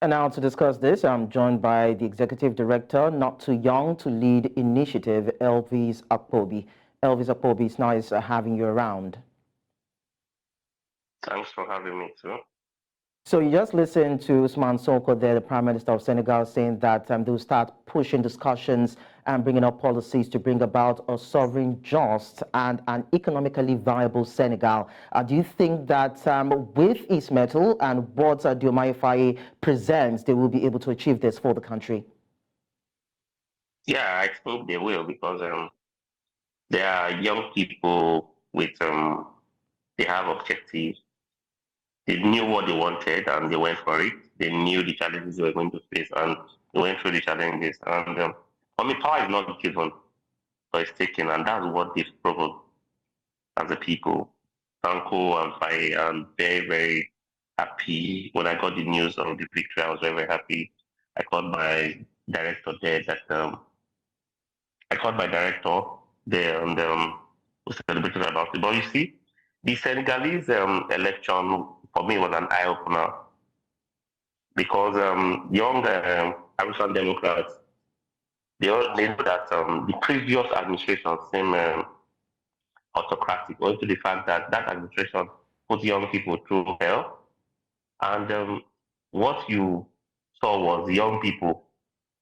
And now to discuss this, I'm joined by the Executive Director, Not Too Young to Lead Initiative, Elvis Akpobi. Elvis Akpobi, it's nice having you around. Thanks for having me too. So you just listened to Ousmane Sonko there, the Prime Minister of Senegal, saying that they'll start pushing discussions and bringing up policies to bring about a sovereign, just, and an economically viable Senegal. Do you think that with his mettle and what Diomaye Faye presents, they will be able to achieve this for the country? Yeah, I think they will because there are young people with they have objectives. They knew what they wanted and they went for it. They knew the challenges they were going to face and they went through the challenges. And for me, power is not given, but it's taken, and that's what they've proven as a people. Uncle and Faye, I'm very, very happy. When I got the news of the victory, I was very, very happy. I called my director there that I called my director there and we celebrated about it. But you see, the Senegalese election for me was an eye opener because young African Democrats they know that the previous administration seemed autocratic, owing to the fact that that administration put young people through hell. And what you saw was young people,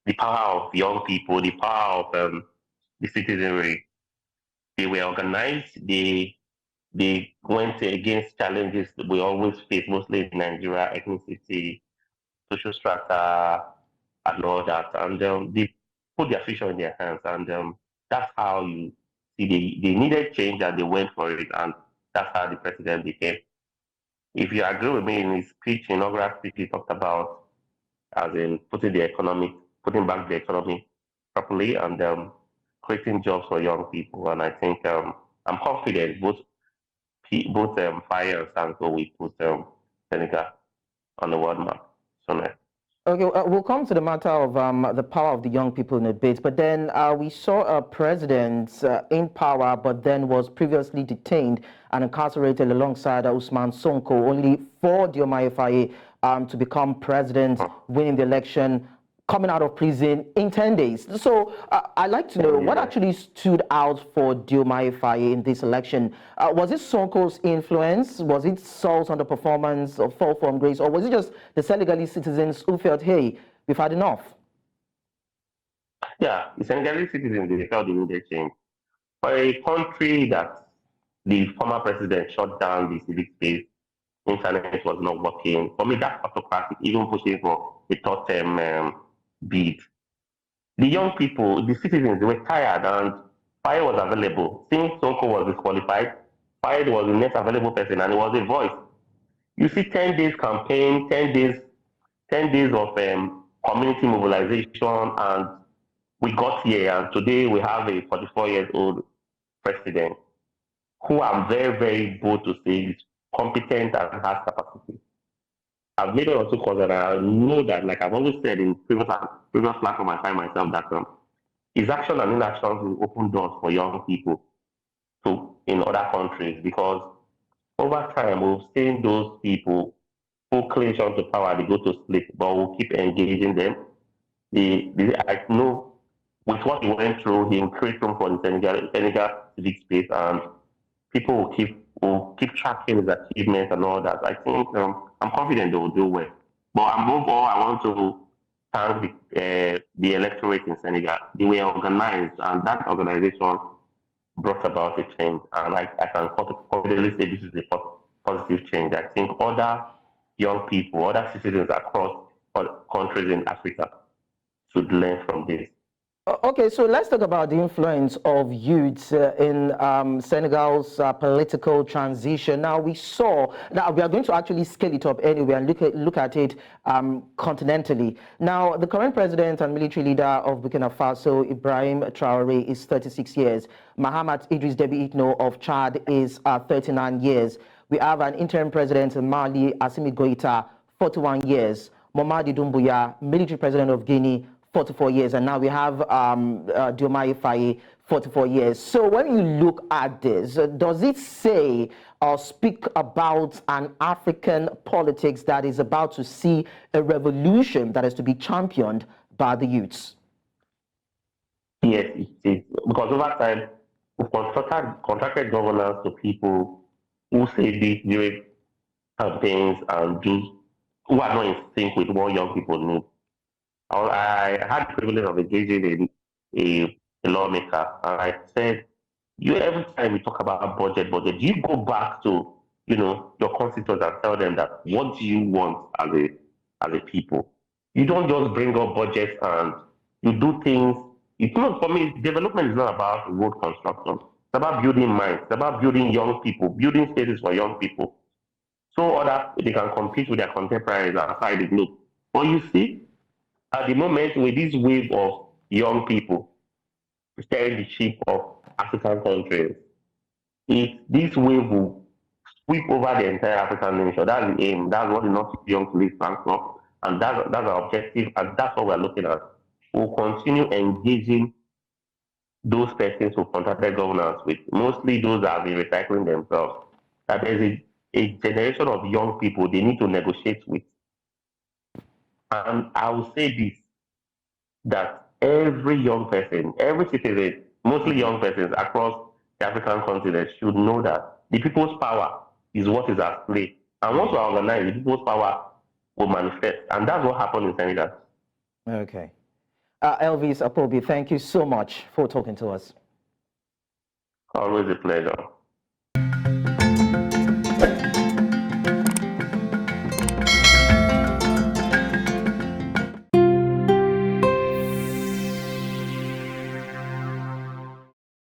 the power of young people, the power of the citizenry. They were organized. They went against challenges that we always face, mostly in Nigeria, ethnicity, social strata, and all that. And they put their future in their hands. And that's how you see they needed change and they went for it. And that's how the president became. If you agree with me in his speech, inaugural speech, he talked about as in putting back the economy properly and creating jobs for young people. And I think I'm confident both Fire and Sanko will put Senegal on the world map. So next. Okay, we'll come to the matter of the power of the young people in a bit, but then we saw a president in power, but then was previously detained and incarcerated alongside Ousmane Sonko, only for Diomaye Faye to become president, winning the election, coming out of prison in 10 days. So I'd like to know what actually stood out for Diomaye Faye in this election. Was it Sonko's influence? Was it Saul's underperformance or fall from grace? Or was it just the Senegalese citizens who felt, hey, we've had enough? Yeah, the Senegalese citizens, they felt they needed change. For a country that the former president shut down the civic space, internet was not working. For me, that's autocratic, even pushing for a third term bid. The young people, the citizens, they were tired and fire was available. Since Sonko was disqualified, fire was the next available person and it was a voice. You see 10 days campaign, 10 days of community mobilization and we got here and today we have a 44 years old president who I'm very, very bold to say is competent and has capacity. I've made it also cause that I know that, like I've always said in previous platform, I find myself that his action and inaction will open doors for young people to in other countries because over time we've seen those people who clinch onto power, they go to sleep, but we'll keep engaging them. I know with what he went through, he increased room for the Senegal civic space, and people will keep tracking his achievements and all that. I think I'm confident they will do well. But above all, I want to thank the electorate in Senegal. They were organized, and that organization brought about a change. And I can confidently say this is a positive change. I think other young people, other citizens across countries in Africa should learn from this. Okay, so let's talk about the influence of youth in Senegal's political transition. Now, we are going to actually scale it up anyway and look at it continentally. Now, the current president and military leader of Burkina Faso, Ibrahim Traoré, is 36 years. Mahamat Idris Deby Itno of Chad is 39 years. We have an interim president in Mali, Assimi Goïta, 41 years. Mamadi Doumbouya, military president of Guinea, 44 years, and now we have Diomaye Faye, 44 years. So when you look at this, does it say or speak about an African politics that is about to see a revolution that is to be championed by the youths? Yes, it is. Because over time, we've contracted governance to people who say this during campaigns and do who are not in sync with what young people need. I had the privilege of engaging in a lawmaker, and I said, you every time we talk about budget, do you go back to your constituents and tell them that what do you want as a people? You don't just bring up budgets and you do things. It's not for me. Development is not about road construction. It's about building minds. It's about building young people, building spaces for young people, so other they can compete with their contemporaries outside the globe. But you see, at the moment, with this wave of young people steering the ship of African countries, this wave will sweep over the entire African nation. That's the aim. That's what the North Young Police stands for. And that's our objective. And that's what we're looking at. We'll continue engaging those persons who contracted governance with, mostly those that have been recycling themselves. That there's a generation of young people they need to negotiate with. And I will say this, that every young person, every citizen, mostly young persons across the African continent should know that the people's power is what is at play. And once we are organized, the people's power will manifest. And that's what happened in Senegal. Okay. Elvis, Akpobi, thank you so much for talking to us. Always a pleasure.